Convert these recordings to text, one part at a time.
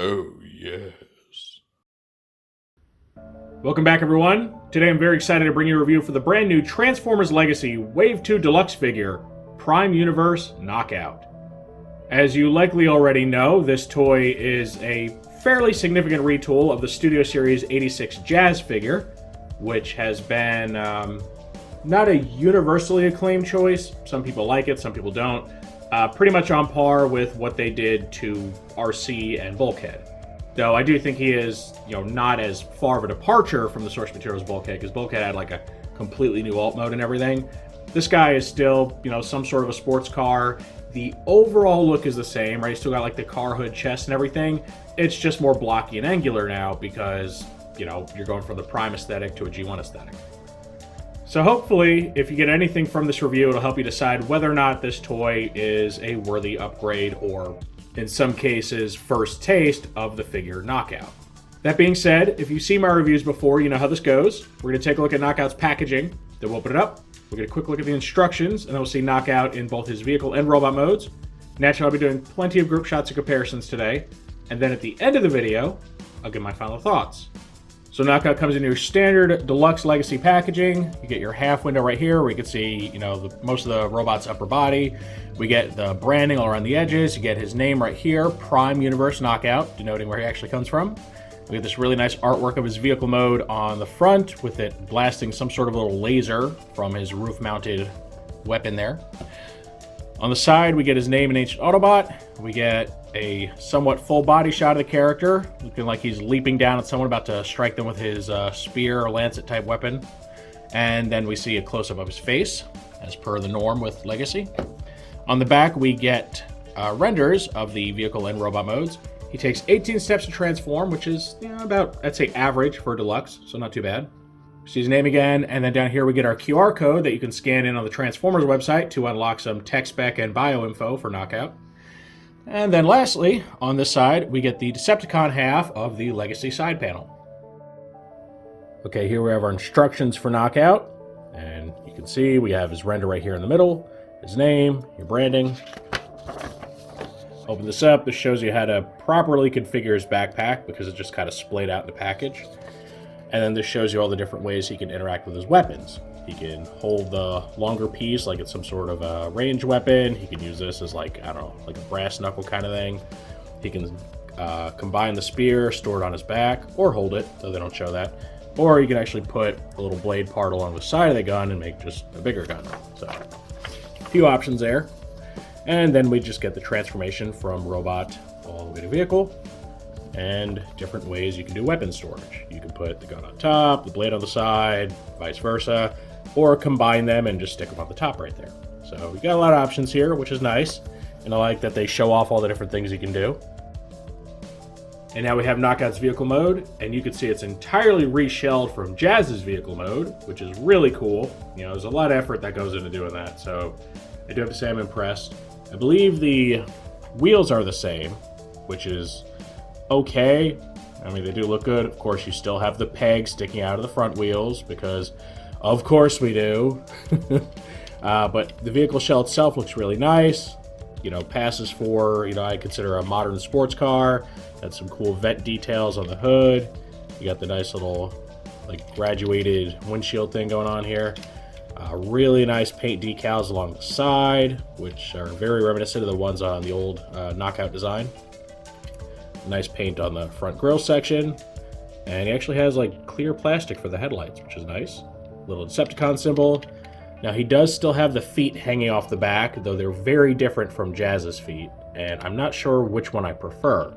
Oh, yes. Welcome back, everyone. Today I'm very excited to bring you a review for the brand new Transformers Legacy Wave 2 Deluxe figure, Prime Universe Knock-Out. As you likely already know, this toy is a fairly significant retool of the Studio Series 86 Jazz figure, which has been not a universally acclaimed choice. Some people like it, some people don't. Pretty much on par with what they did to RC and Bulkhead. Though I do think he is, not as far of a departure from the source material as Bulkhead, because Bulkhead had like a completely new alt mode and everything. This guy is still, some sort of a sports car. The overall look is the same, right? He's still got like the car hood, chest, and everything. It's just more blocky and angular now because, you're going from the Prime aesthetic to a G1 aesthetic. So hopefully, if you get anything from this review, it'll help you decide whether or not this toy is a worthy upgrade or, in some cases, first taste of the figure Knockout. That being said, if you've seen my reviews before, you know how this goes. We're going to take a look at Knockout's packaging, then we'll open it up. We'll get a quick look at the instructions, and then we'll see Knockout in both his vehicle and robot modes. Naturally, I'll be doing plenty of group shots and comparisons today. And then at the end of the video, I'll give my final thoughts. So Knockout comes in your standard Deluxe Legacy packaging. You get your half window right here where you can see, most of the robot's upper body. We get the branding all around the edges. You get his name right here, Prime Universe Knockout, denoting where he actually comes from. We get this really nice artwork of his vehicle mode on the front with it blasting some sort of little laser from his roof-mounted weapon there. On the side, we get his name in Ancient Autobot. We get a somewhat full body shot of the character, looking like he's leaping down at someone about to strike them with his spear or lancet type weapon. And then we see a close-up of his face, as per the norm with Legacy. On the back, we get renders of the vehicle and robot modes. He takes 18 steps to transform, which is about, I'd say, average for Deluxe, so not too bad. See his name again, and then down here we get our QR code that you can scan in on the Transformers website to unlock some tech spec and bio info for Knockout. And then lastly, on this side, we get the Decepticon half of the Legacy side panel. Okay, here we have our instructions for Knockout, and you can see we have his render right here in the middle, his name, your branding. Open this up. This shows you how to properly configure his backpack because it's just kind of splayed out in the package. And then this shows you all the different ways he can interact with his weapons. He can hold the longer piece like it's some sort of a range weapon. He can use this as like a brass knuckle kind of thing. He can combine the spear, store it on his back, or hold it, though they don't show that. Or you can actually put a little blade part along the side of the gun and make just a bigger gun. So, a few options there. And then we just get the transformation from robot all the way to vehicle. And different ways you can do weapon storage. You can put the gun on top, the blade on the side, vice versa, or combine them and just stick them on the top right there. So we got a lot of options here, which is nice. And I like that they show off all the different things you can do. And now we have Knockout's vehicle mode, and you can see it's entirely reshelled from Jazz's vehicle mode, which is really cool. There's a lot of effort that goes into doing that, so I do have to say I'm impressed. I believe the wheels are the same, which is okay. I mean, they do look good. Of course, you still have the pegs sticking out of the front wheels because, of course, we do. But the vehicle shell itself looks really nice. Passes for, I consider a modern sports car. Got some cool vent details on the hood. You got the nice little, graduated windshield thing going on here. Really nice paint decals along the side, which are very reminiscent of the ones on the old Knockout design. Nice paint on the front grille section. And he actually has clear plastic for the headlights, which is nice. Little Decepticon symbol. Now he does still have the feet hanging off the back, though they're very different from Jazz's feet. And I'm not sure which one I prefer.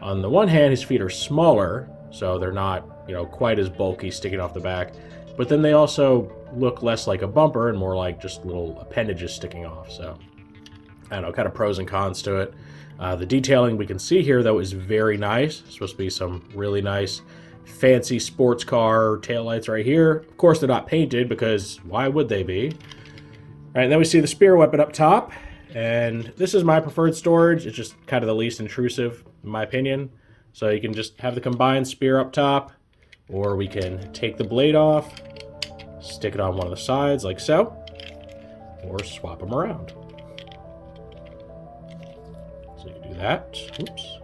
On the one hand, his feet are smaller, so they're not, quite as bulky sticking off the back. But then they also look less like a bumper and more like just little appendages sticking off. So, I don't know, kind of pros and cons to it. The detailing we can see here, though, is very nice. It's supposed to be some really nice, fancy sports car taillights right here. Of course, they're not painted because why would they be? All right, and then we see the spear weapon up top. And this is my preferred storage. It's just kind of the least intrusive, in my opinion. So you can just have the combined spear up top, or we can take the blade off, stick it on one of the sides like so, or swap them around. So you can do that. Oops.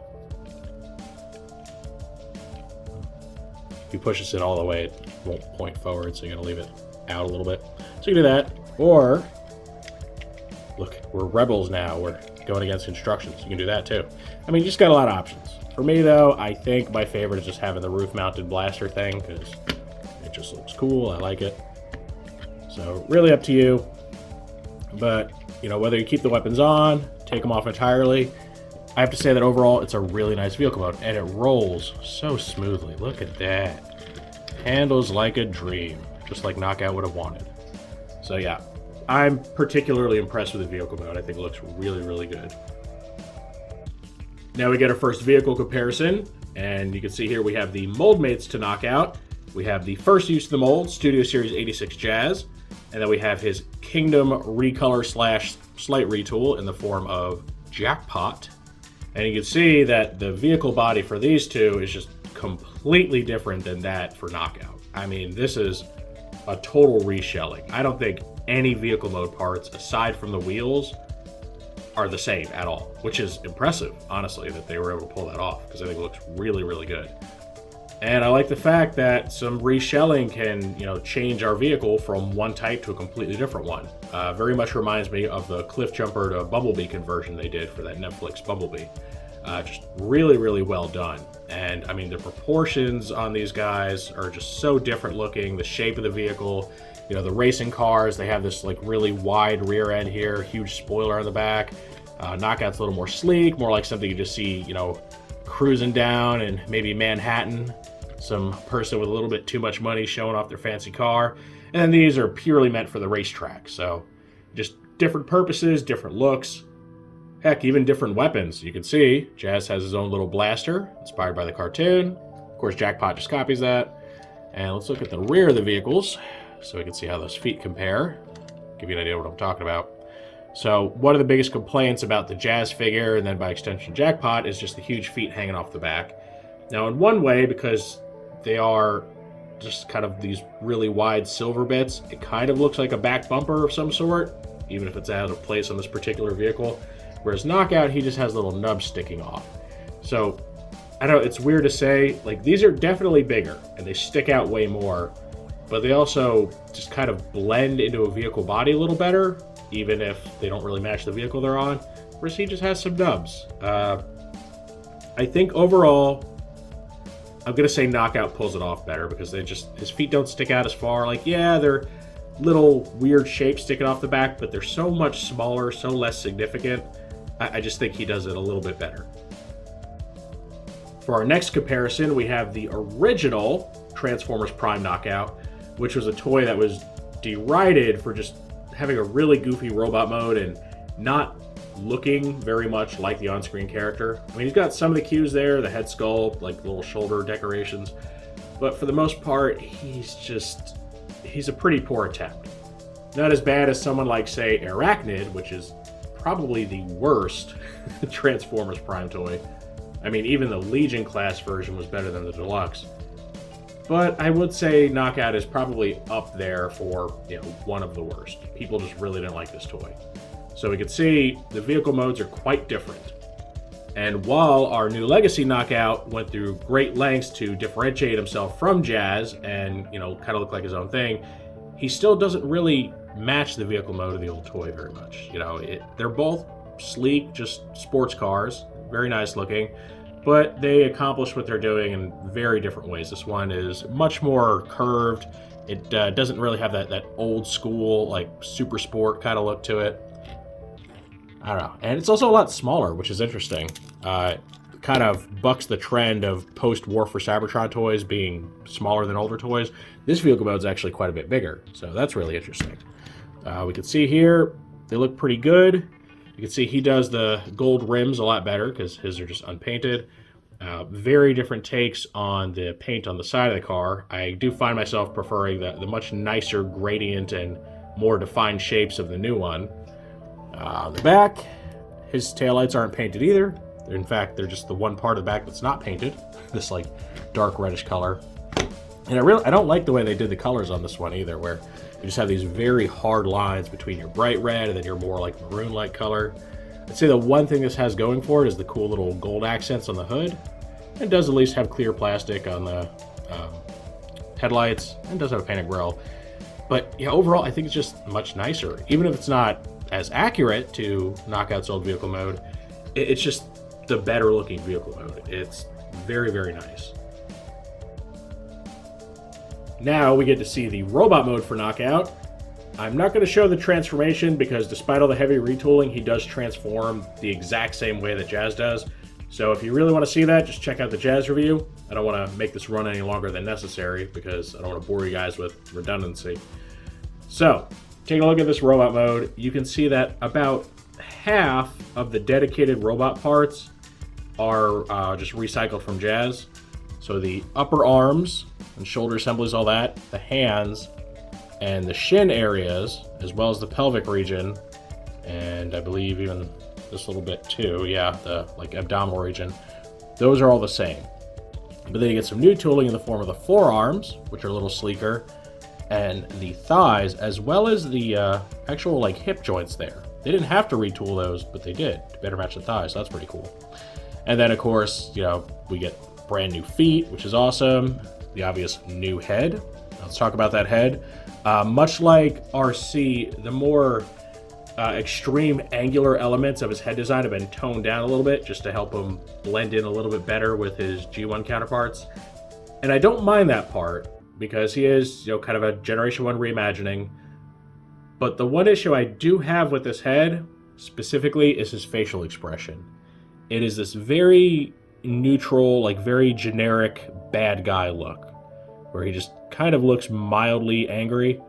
If you push this in all the way, it won't point forward, so you gotta leave it out a little bit. So you can do that, or look, we're rebels now. We're going against instructions. You can do that too. I mean, you just got a lot of options. For me though, I think my favorite is just having the roof-mounted blaster thing because it just looks cool. I like it. So really up to you. But you know, whether you keep the weapons on, take them off entirely, I have to say that overall it's a really nice vehicle mode, and it rolls so smoothly. Look at that. Handles like a dream, just like Knock-Out would have wanted. So yeah, I'm particularly impressed with the vehicle mode. I think it looks really, really good. Now we get our first vehicle comparison, and you can see here we have the mold mates to Knock-Out. We have the first use of the mold, Studio Series 86 Jazz, and then we have his Kingdom recolor / slight retool in the form of Jackpot. And you can see that the vehicle body for these two is just completely different than that for Knock-Out. I mean, this is a total reshelling. I don't think any vehicle mode parts, aside from the wheels, are the same at all, which is impressive, honestly, that they were able to pull that off, because I think it looks really, really good. And I like the fact that some reshelling can, you know, change our vehicle from one type to a completely different one. Very much reminds me of the Cliff Jumper to Bumblebee conversion they did for that Netflix Bumblebee. Just really, really well done. And I mean, the proportions on these guys are just so different looking. The shape of the vehicle, you know, the racing cars, they have this like really wide rear end here, huge spoiler on the back. Knockout's a little more sleek, more like something you just see, you know, cruising down in maybe Manhattan, some person with a little bit too much money showing off their fancy car. And then these are purely meant for the racetrack. So just different purposes, different looks, heck, even different weapons. You can see Jazz has his own little blaster inspired by the cartoon. Of course, Jackpot just copies that. And let's look at the rear of the vehicles so we can see how those feet compare. Give you an idea of what I'm talking about. So one of the biggest complaints about the Jazz figure, and then by extension Jackpot, is just the huge feet hanging off the back. Now in one way, because they are just kind of these really wide silver bits, it kind of looks like a back bumper of some sort, even if it's out of place on this particular vehicle. Whereas Knock-Out, he just has little nubs sticking off. So, I don't know, it's weird to say, like, these are definitely bigger, and they stick out way more, but they also just kind of blend into a vehicle body a little better, even if they don't really match the vehicle they're on, whereas he just has some nubs. I think overall, I'm going to say Knock-Out pulls it off better, because his feet don't stick out as far. Like, yeah, they're little weird shapes sticking off the back, but they're so much smaller, so less significant. I just think he does it a little bit better. For our next comparison, we have the original Transformers Prime Knock-Out, which was a toy that was derided for just having a really goofy robot mode and not looking very much like the on-screen character. I mean, he's got some of the cues there, the head sculpt, like little shoulder decorations, but for the most part, he's a pretty poor attempt. Not as bad as someone like, say, Arachnid, which is probably the worst Transformers Prime toy. I mean, even the Legion class version was better than the Deluxe. But I would say Knock-Out is probably up there for, you know, one of the worst. People just really didn't like this toy. So we can see the vehicle modes are quite different. And while our new Legacy Knock-Out went through great lengths to differentiate himself from Jazz and, you know, kind of look like his own thing, he still doesn't really match the vehicle mode of the old toy very much. You know, they're both sleek, just sports cars, very nice looking, but they accomplish what they're doing in very different ways. This one is much more curved. It doesn't really have that old school, like, super sport kind of look to it. I don't know. And it's also a lot smaller, which is interesting. Kind of bucks the trend of post-War for Seibertron toys being smaller than older toys. This vehicle mode is actually quite a bit bigger, so that's really interesting. We can see here, they look pretty good. You can see he does the gold rims a lot better because his are just unpainted. Very different takes on the paint on the side of the car. I do find myself preferring the much nicer gradient and more defined shapes of the new one. On the back, his taillights aren't painted either. In fact, they're just the one part of the back that's not painted. This like dark reddish color. And I don't like the way they did the colors on this one either, where you just have these very hard lines between your bright red and then your more like maroon-like color. I'd say the one thing this has going for it is the cool little gold accents on the hood. It does at least have clear plastic on the headlights, and does have a painted grille. But yeah, overall, I think it's just much nicer. Even if it's not as accurate to Knockout's old vehicle mode, it's just the better looking vehicle mode. It's very, very nice. Now we get to see the robot mode for Knockout. I'm not going to show the transformation because despite all the heavy retooling, he does transform the exact same way that Jazz does. So if you really want to see that, just check out the Jazz review. I don't want to make this run any longer than necessary because I don't want to bore you guys with redundancy. So, taking a look at this robot mode, you can see that about half of the dedicated robot parts are just recycled from Jazz. So the upper arms and shoulder assemblies, all that, the hands, and the shin areas, as well as the pelvic region, and I believe even this little bit too, yeah, the like abdominal region, those are all the same. But then you get some new tooling in the form of the forearms, which are a little sleeker, and the thighs, as well as the actual like hip joints there. They didn't have to retool those, but they did to better match the thighs, so that's pretty cool. And then of course, you know, we get brand new feet, which is awesome. The obvious new head. Let's talk about that head. Much like RC, the more extreme angular elements of his head design have been toned down a little bit just to help him blend in a little bit better with his G1 counterparts. And I don't mind that part because he is, you know, kind of a Generation 1 reimagining. But the one issue I do have with this head specifically is his facial expression. It is this very neutral, like very generic bad guy look where he just kind of looks mildly angry.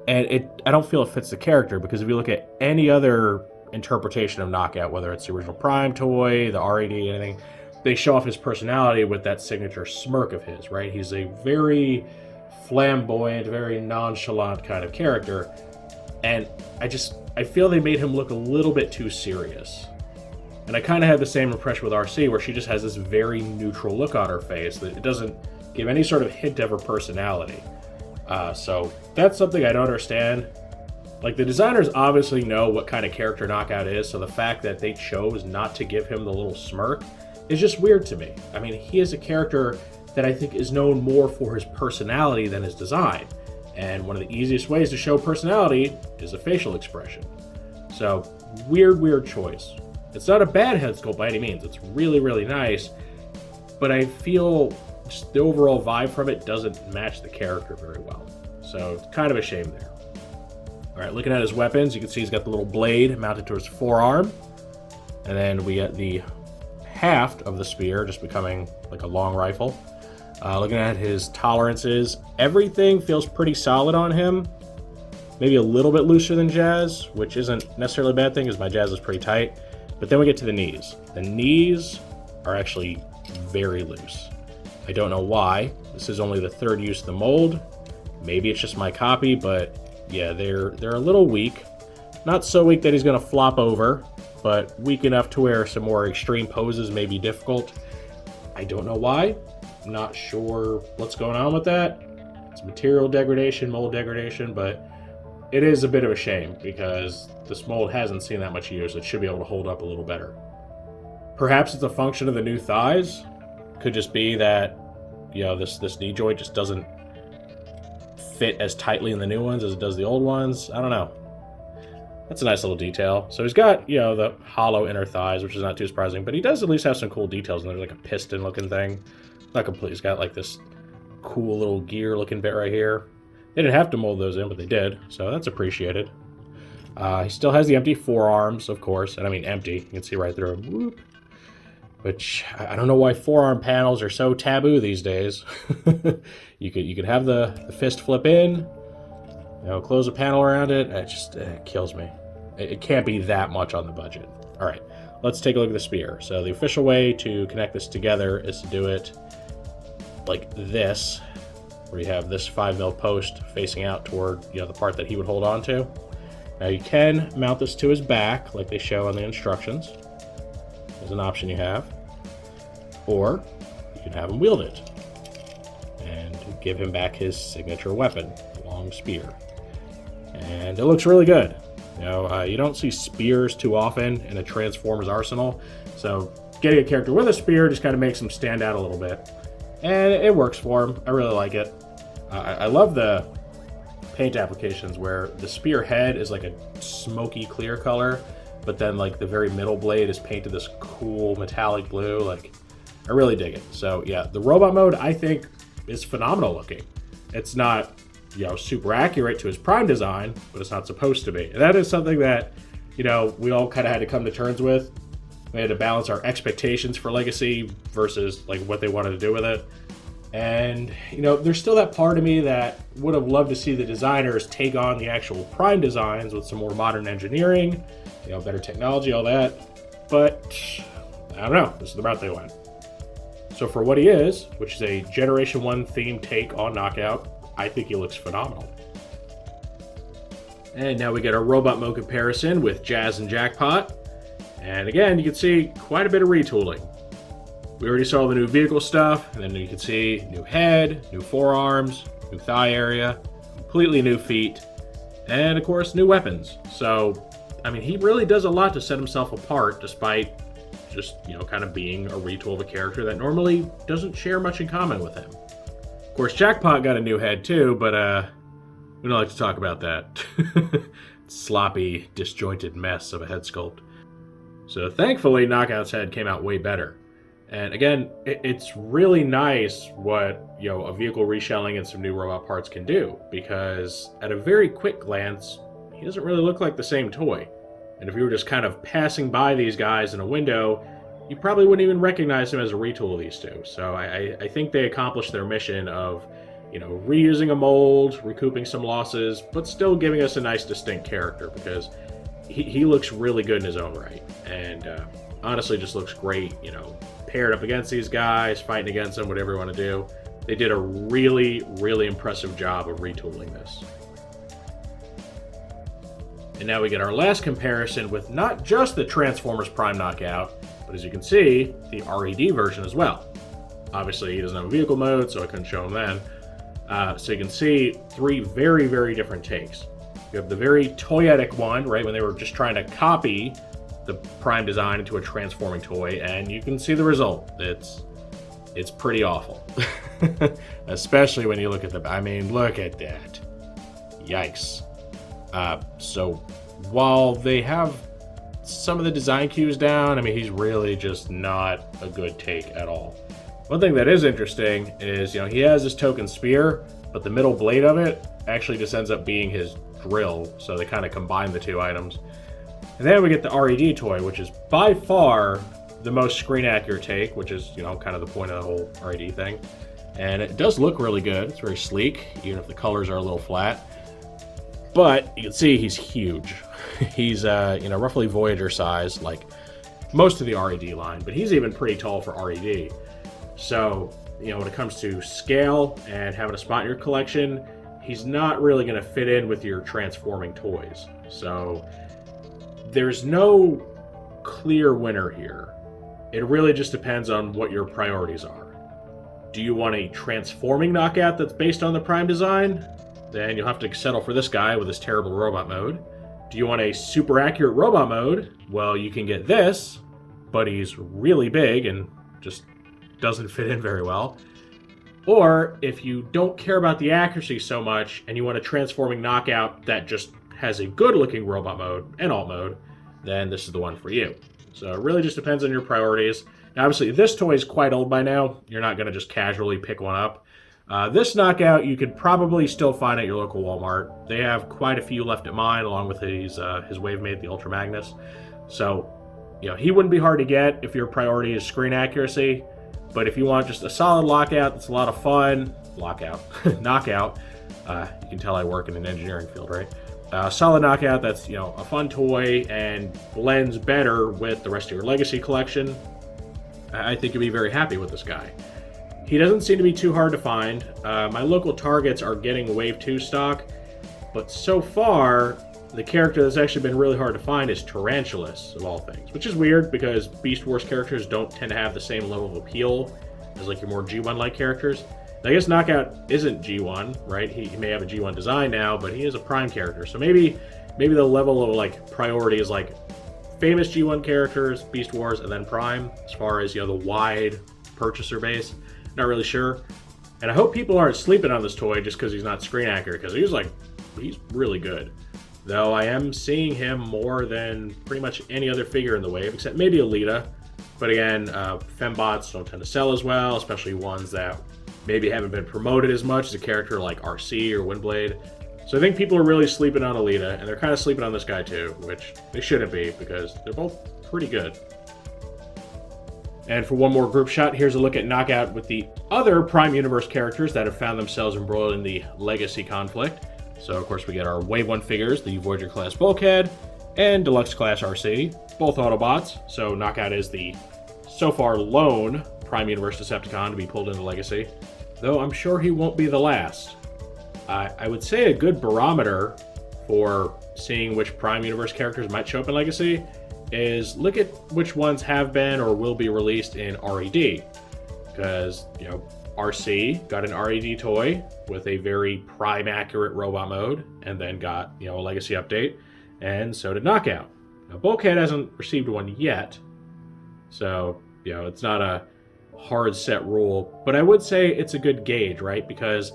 And I don't feel it fits the character because if you look at any other interpretation of Knockout, whether it's the original Prime toy, the RAD, anything, they show off his personality with that signature smirk of his, right? He's a very flamboyant, very nonchalant kind of character. And I feel they made him look a little bit too serious. And I kind of had the same impression with RC, where she just has this very neutral look on her face that it doesn't give any sort of hint of her personality. So that's something I don't understand. Like, the designers obviously know what kind of character Knockout is, so the fact that they chose not to give him the little smirk is just weird to me. I mean, he is a character that I think is known more for his personality than his design. And one of the easiest ways to show personality is a facial expression. So, weird choice. It's not a bad head sculpt by any means. It's really, really nice. But I feel just the overall vibe from it doesn't match the character very well. So, it's kind of a shame there. Alright, looking at his weapons, you can see he's got the little blade mounted to his forearm. And then we get the haft of the spear just becoming like a long rifle. Looking at his tolerances, everything feels pretty solid on him. Maybe a little bit looser than Jazz, which isn't necessarily a bad thing because my Jazz is pretty tight. But then we get to the knees. The knees are actually very loose. I don't know why. This is only the third use of the mold. Maybe it's just my copy, but yeah, they're a little weak. Not so weak that he's going to flop over, but weak enough to where some more extreme poses may be difficult. I don't know why. Not sure what's going on with that. It's material degradation, mold degradation, but it is a bit of a shame because this mold hasn't seen that much use. It should be able to hold up a little better. Perhaps it's a function of the new thighs. Could just be that, you know, this knee joint just doesn't fit as tightly in the new ones as it does the old ones. I don't know. That's a nice little detail. So he's got, you know, the hollow inner thighs, which is not too surprising, but he does at least have some cool details. And there's like a piston looking thing. Not complete. He's got like this cool little gear looking bit right here. They didn't have to mold those in, but they did. So that's appreciated. He still has the empty forearms, of course. And I mean empty. You can see right through them. Whoop. Which, I don't know why forearm panels are so taboo these days. You could have the fist flip in, you know, close a panel around it. It kills me. It can't be that much on the budget. All right, let's take a look at the spear. So the official way to connect this together is to do it like this, where you have this 5mm post facing out toward, you know, the part that he would hold on to. Now you can mount this to his back, like they show on the instructions. There's an option you have. Or you can have him wield it and give him back his signature weapon, the long spear. And it looks really good. You know, you don't see spears too often in a Transformers arsenal, so getting a character with a spear just kind of makes him stand out a little bit. And it works for him. I really like it. I love the paint applications where the spear head is like a smoky clear color, but then like the very middle blade is painted this cool metallic blue. Like, I really dig it. So yeah, the robot mode I think is phenomenal looking. It's not, you know, super accurate to his prime design, but it's not supposed to be. And that is something that, you know, we all kind of had to come to terms with. We had to balance our expectations for Legacy versus like what they wanted to do with it. And, you know, there's still that part of me that would have loved to see the designers take on the actual prime designs with some more modern engineering, you know, better technology, all that. But I don't know, this is the route they went. So for what he is, which is a Generation 1 themed take on Knockout, I think he looks phenomenal. And now we get our robot mode comparison with Jazz and Jackpot. And again, you can see quite a bit of retooling. We already saw the new vehicle stuff, and then you can see new head, new forearms, new thigh area, completely new feet, and of course, new weapons. So, I mean, he really does a lot to set himself apart, despite just, you know, kind of being a retool of a character that normally doesn't share much in common with him. Of course, Jackpot got a new head too, but we don't like to talk about that. Sloppy, disjointed mess of a head sculpt. So thankfully, Knockout's head came out way better. And again, it's really nice what, you know, a vehicle reshelling and some new robot parts can do, because at a very quick glance, he doesn't really look like the same toy. And if you were just kind of passing by these guys in a window, you probably wouldn't even recognize him as a retool of these two. So I think they accomplished their mission of, you know, reusing a mold, recouping some losses, but still giving us a nice distinct character, because he looks really good in his own right. And honestly just looks great, you know, paired up against these guys, fighting against them, whatever you want to do. They did a really, really impressive job of retooling this. And now we get our last comparison with not just the Transformers Prime Knockout, but as you can see, the RED version as well. Obviously, he doesn't have a vehicle mode, so I couldn't show him then. So you can see three very, very different takes. You have the very toyetic one, right, when they were just trying to copy the Prime design into a transforming toy, and you can see the result. It's pretty awful. Especially when you look at the... I mean, look at that. Yikes. So while they have some of the design cues down, I mean, he's really just not a good take at all. One thing that is interesting is, you know, he has this token spear, but the middle blade of it actually just ends up being his drill, so they kind of combine the two items. And then we get the RED toy, which is by far the most screen accurate take, which is, you know, kind of the point of the whole RED thing. And it does look really good. It's very sleek, even if the colors are a little flat. But you can see he's huge. He's, you know, roughly Voyager size, like most of the RED line, but he's even pretty tall for RED. So, you know, when it comes to scale and having a spot in your collection, he's not really going to fit in with your transforming toys. So there's no clear winner here. It really just depends on what your priorities are. Do you want a transforming Knockout that's based on the Prime design? Then you'll have to settle for this guy with his terrible robot mode. Do you want a super accurate robot mode? Well, you can get this, but he's really big and just doesn't fit in very well. Or if you don't care about the accuracy so much and you want a transforming Knockout that just has a good looking robot mode and alt mode, then this is the one for you. So it really just depends on your priorities. Now, obviously, this toy is quite old by now. You're not going to just casually pick one up. This Knockout you could probably still find at your local Walmart. They have quite a few left at mine, along with his Wavemate, the Ultra Magnus. So, you know, he wouldn't be hard to get if your priority is screen accuracy. But if you want just a solid lockout that's a lot of fun, knockout. You can tell I work in an engineering field, right? Solid Knockout that's, you know, a fun toy and blends better with the rest of your Legacy collection. I think you'll be very happy with this guy. He doesn't seem to be too hard to find. My local Targets are getting Wave 2 stock, but so far, the character that's actually been really hard to find is Tarantulas, of all things, which is weird because Beast Wars characters don't tend to have the same level of appeal as like your more G1-like characters. I guess Knockout isn't G1, right? He may have a G1 design now, but he is a Prime character. So maybe the level of like priority is like famous G1 characters, Beast Wars, and then Prime, as far as, you know, the wide purchaser base. Not really sure. And I hope people aren't sleeping on this toy just because he's not screen accurate, because he's really good. Though I am seeing him more than pretty much any other figure in the wave, except maybe Alita. But again, fembots don't tend to sell as well, especially ones that maybe haven't been promoted as much as a character like RC or Windblade. So I think people are really sleeping on Alita, and they're kind of sleeping on this guy too, which they shouldn't be, because they're both pretty good. And for one more group shot, here's a look at Knock-Out with the other Prime Universe characters that have found themselves embroiled in the Legacy conflict. So, of course, we get our Wave 1 figures, the Voyager-class Bulkhead, and Deluxe-class RC, both Autobots. So Knock-Out is the, so far, lone Prime Universe Decepticon to be pulled into Legacy, though I'm sure he won't be the last. I would say a good barometer for seeing which Prime Universe characters might show up in Legacy is look at which ones have been or will be released in RED. Because, you know, RC got an RED toy with a very Prime accurate robot mode, and then got, you know, a Legacy update, and so did Knock-Out. Now, Bulkhead hasn't received one yet, so, you know, it's not a hard set rule, but I would say it's a good gauge, right? Because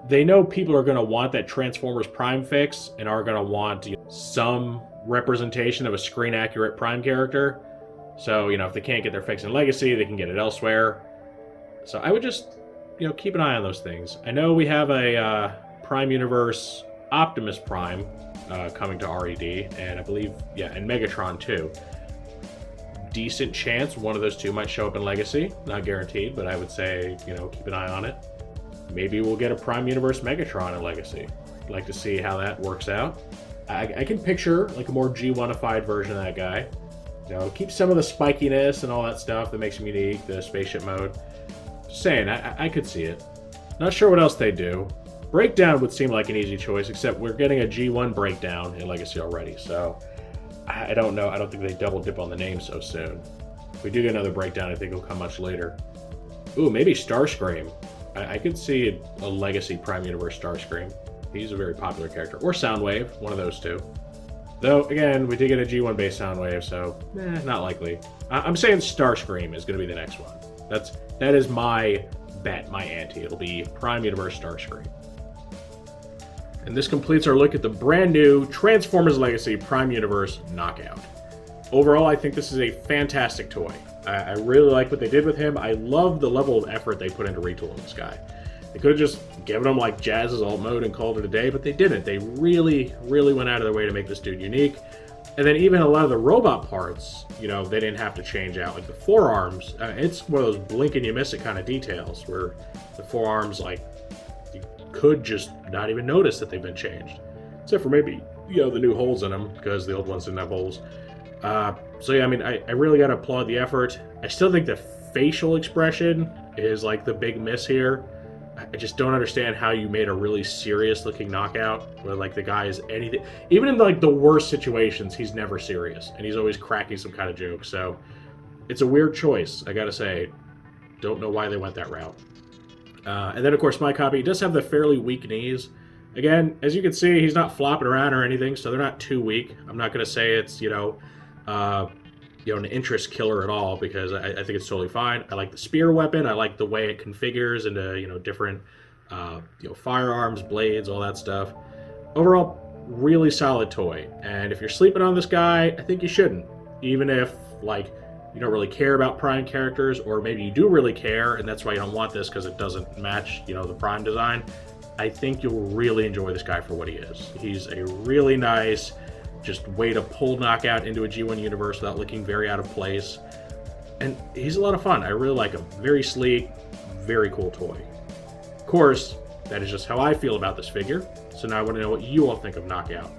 they know people are going to want that Transformers Prime fix and are going to want, you know, some representation of a screen accurate Prime character. So, you know, if they can't get their fix in Legacy, they can get it elsewhere. So I would just, you know, keep an eye on those things. I know we have a Prime Universe Optimus Prime coming to RED, and I believe, yeah, and Megatron too. Decent chance one of those two might show up in Legacy. Not guaranteed, but I would say, you know, keep an eye on it. Maybe we'll get a Prime Universe Megatron in Legacy. I'd like to see how that works out. I can picture like a more G1-ified version of that guy. You know, keep some of the spikiness and all that stuff that makes him unique, the spaceship mode. Just saying, I could see it. Not sure what else they do. Breakdown would seem like an easy choice, except we're getting a G1 breakdown in Legacy already, so I don't know. I don't think they double dip on the name so soon. If we do get another breakdown, I think it'll come much later. Ooh, maybe Starscream. I could see a Legacy Prime Universe Starscream. He's a very popular character. Or Soundwave, one of those two. Though, again, we did get a G1 based Soundwave, so not likely. I'm saying Starscream is going to be the next one. That is my bet, my ante. It'll be Prime Universe Starscream. And this completes our look at the brand new Transformers Legacy Prime Universe Knock-Out. Overall, I think this is a fantastic toy. I really like what they did with him. I love the level of effort they put into retooling this guy. They could have just given him like Jazz's alt mode and called it a day, but they didn't. They really, really went out of their way to make this dude unique. And then even a lot of the robot parts, you know, they didn't have to change out. Like the forearms, it's one of those blink and you miss it kind of details where the forearms, like, you could just not even notice that they've been changed. Except for maybe, you know, the new holes in them, because the old ones didn't have holes. So yeah, I mean, I really got to applaud the effort. I still think the facial expression is like the big miss here. I just don't understand how you made a really serious looking Knockout where like the guy is anything, even in like the worst situations, he's never serious and he's always cracking some kind of joke. So it's a weird choice, I gotta say. Don't know why they went that route. And then of course my copy does have the fairly weak knees. Again, as you can see, he's not flopping around or anything, so they're not too weak. I'm not gonna say it's, you know, an interest killer at all, because I think it's totally fine. I like the spear weapon. I like the way it configures into, you know, different, firearms, blades, all that stuff. Overall, really solid toy. And if you're sleeping on this guy, I think you shouldn't. Even if, like, you don't really care about Prime characters, or maybe you do really care, and that's why you don't want this because it doesn't match, you know, the Prime design. I think you'll really enjoy this guy for what he is. He's a really nice, just way to pull Knockout into a G1 universe without looking very out of place. And he's a lot of fun. I really like him. Very sleek, very cool toy. Of course, that is just how I feel about this figure. So now I want to know what you all think of Knockout.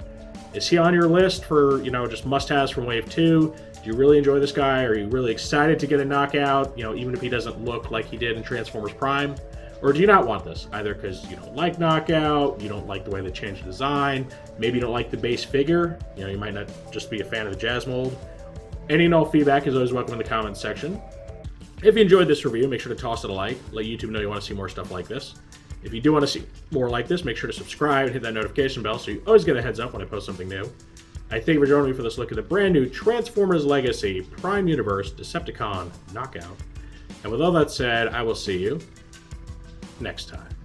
Is he on your list for, you know, just must-haves from Wave 2? Do you really enjoy this guy? Are you really excited to get a Knockout, you know, even if he doesn't look like he did in Transformers Prime? Or do you not want this? Either because you don't like Knockout, you don't like the way they changed the design, maybe you don't like the base figure, you know, you might not just be a fan of the Jazz mold. Any and all feedback is always welcome in the comments section. If you enjoyed this review, make sure to toss it a like. Let YouTube know you want to see more stuff like this. If you do want to see more like this, make sure to subscribe and hit that notification bell so you always get a heads up when I post something new. I thank you for joining me for this look at the brand new Transformers Legacy Prime Universe Decepticon Knockout. And with all that said, I will see you next time.